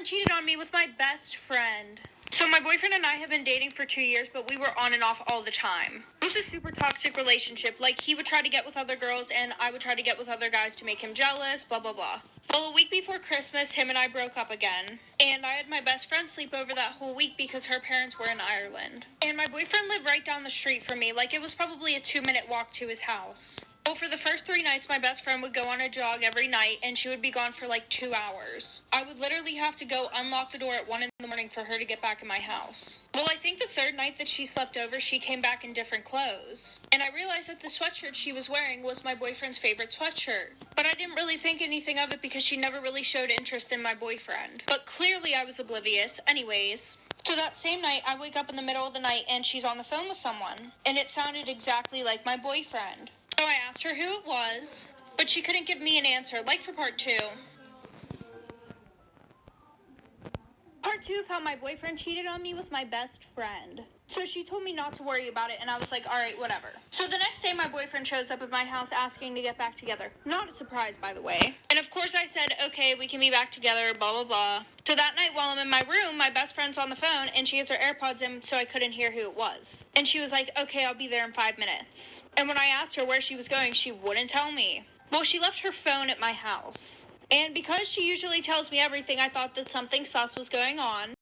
cheated on me with my best friend. So my boyfriend and I have been dating for 2 years, but we were on and off all the time. It was a super toxic relationship. Like, he would try to get with other girls, and I would try to get with other guys to make him jealous, blah, blah, blah. Well, a week before Christmas, him and I broke up again. And I had my best friend sleep over that whole week because her parents were in Ireland. And my boyfriend lived right down the street from me. Like, it was probably a 2-minute walk to his house. Well, for the first 3 nights, my best friend would go on a jog every night, and she would be gone for like 2 hours. I would literally have to go unlock the door at 1 in the morning for her to get back in my house. Well, I think the 3rd night that she slept over, she came back in different clothes. And I realized that the sweatshirt she was wearing was my boyfriend's favorite sweatshirt. But I didn't really think anything of it because she never really showed interest in my boyfriend. But clearly I was oblivious. Anyways, so that same night, I wake up in the middle of the night and she's on the phone with someone. And it sounded exactly like my boyfriend. So I asked her who it was, but she couldn't give me an answer, like for part 2. Part 2 of how my boyfriend cheated on me with my best friend. So she told me not to worry about it, and I was like, alright, whatever. So the next day, my boyfriend shows up at my house asking to get back together. Not a surprise, by the way. And of course I said, okay, we can be back together, blah, blah, blah. So that night while I'm in my room, my best friend's on the phone, and she has her AirPods in, so I couldn't hear who it was. And she was like, okay, I'll be there in 5 minutes. And when I asked her where she was going, she wouldn't tell me. Well, she left her phone at my house. And because she usually tells me everything, I thought that something sus was going on.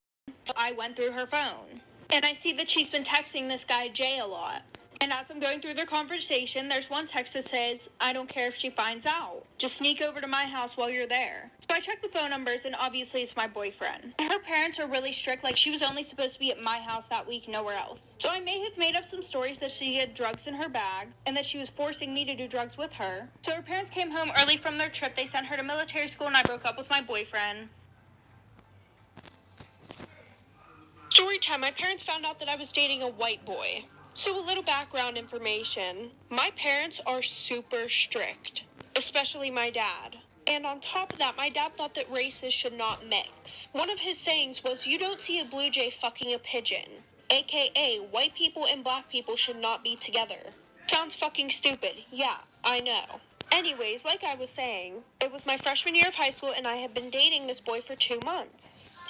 So I went through her phone. And I see that she's been texting this guy Jay a lot. And as I'm going through their conversation, there's one text that says, I don't care if she finds out. Just sneak over to my house while you're there. So I check the phone numbers, and obviously it's my boyfriend. Her parents are really strict, like she was only supposed to be at my house that week, nowhere else. So I may have made up some stories that she had drugs in her bag, and that she was forcing me to do drugs with her. So her parents came home early from their trip, they sent her to military school, and I broke up with my boyfriend. Story time. My parents found out that I was dating a white boy. So a little background information. My parents are super strict, especially my dad. And on top of that, my dad thought that races should not mix. One of his sayings was, you don't see a blue jay fucking a pigeon. AKA, white people and black people should not be together. Sounds fucking stupid. Yeah, I know. Anyways, like I was saying, it was my freshman year of high school and I had been dating this boy for 2 months.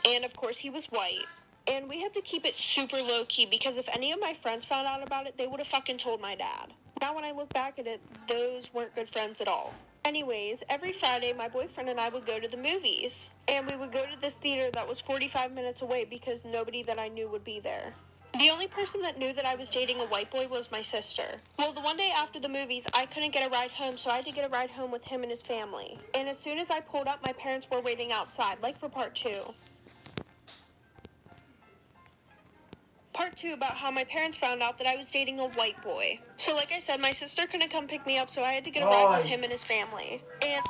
And of course he was white. And we had to keep it super low-key because if any of my friends found out about it, they would have fucking told my dad. Now when I look back at it, those weren't good friends at all. Anyways, every Friday, my boyfriend and I would go to the movies. And we would go to this theater that was 45 minutes away because nobody that I knew would be there. The only person that knew that I was dating a white boy was my sister. Well, the one day after the movies, I couldn't get a ride home, so I had to get a ride home with him and his family. And as soon as I pulled up, my parents were waiting outside, like for part 2. Part 2 about how my parents found out that I was dating a white boy. So like I said, my sister couldn't come pick me up, so I had to get a ride with him and his family. And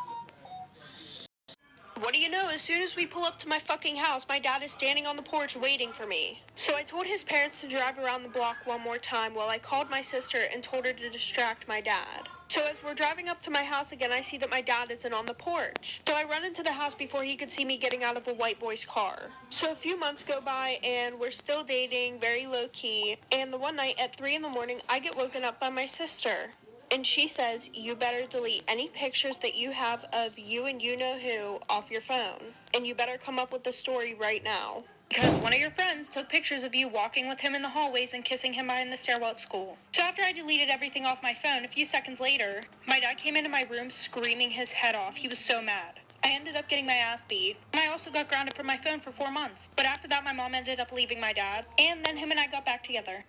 what do you know, as soon as we pull up to my fucking house, my dad is standing on the porch waiting for me. So I told his parents to drive around the block one more time while I called my sister and told her to distract my dad. So as we're driving up to my house again, I see that my dad isn't on the porch. So I run into the house before he could see me getting out of a white boy's car. So a few months go by and we're still dating, very low key. And the one night at 3 in the morning, I get woken up by my sister. And she says, you better delete any pictures that you have of you and you know who off your phone. And you better come up with the story right now. Because one of your friends took pictures of you walking with him in the hallways and kissing him behind the stairwell at school. So after I deleted everything off my phone, a few seconds later, my dad came into my room screaming his head off. He was so mad. I ended up getting my ass beat, and I also got grounded from my phone for 4 months. But after that, my mom ended up leaving my dad, and then him and I got back together.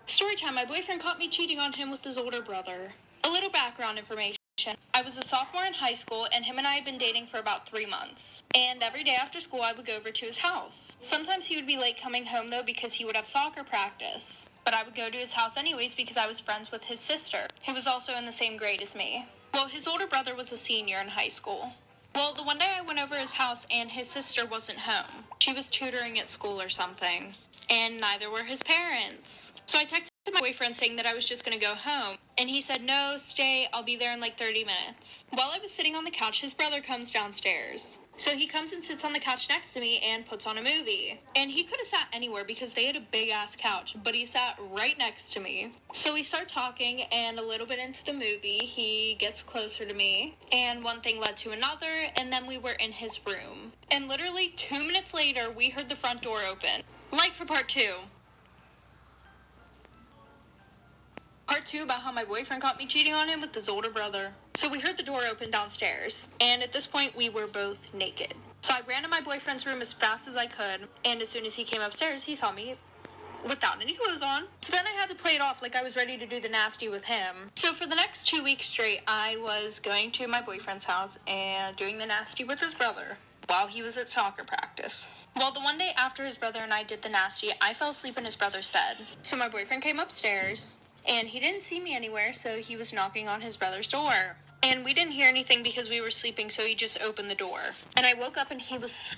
Story time. My boyfriend caught me cheating on him with his older brother. A little background information. I was a sophomore in high school, and him and I had been dating for about 3 months. And every day after school, I would go over to his house. Sometimes he would be late coming home, though, because he would have soccer practice. But I would go to his house anyways because I was friends with his sister, who was also in the same grade as me. Well, his older brother was a senior in high school. Well, the one day I went over his house, and his sister wasn't home. She was tutoring at school or something. And neither were his parents. So I texted My boyfriend saying that I was just gonna go home, and he said, no, stay, I'll be there in like 30 minutes. While I was sitting on the couch, his brother comes downstairs. So he comes and sits on the couch next to me and puts on a movie. And he could have sat anywhere because they had a big ass couch, but he sat right next to me. So we start talking, and a little bit into the movie, he gets closer to me, and one thing led to another, and then we were in his room. And literally 2 minutes later, we heard the front door open. Like for part 2. Part 2 about how my boyfriend caught me cheating on him with his older brother. So we heard the door open downstairs, and at this point we were both naked. So I ran to my boyfriend's room as fast as I could, and as soon as he came upstairs, he saw me without any clothes on. So then I had to play it off like I was ready to do the nasty with him. So for the next 2 weeks straight, I was going to my boyfriend's house and doing the nasty with his brother while he was at soccer practice. Well, the one day after his brother and I did the nasty, I fell asleep in his brother's bed. So my boyfriend came upstairs, and he didn't see me anywhere, so he was knocking on his brother's door. And we didn't hear anything because we were sleeping, so he just opened the door. And I woke up and he was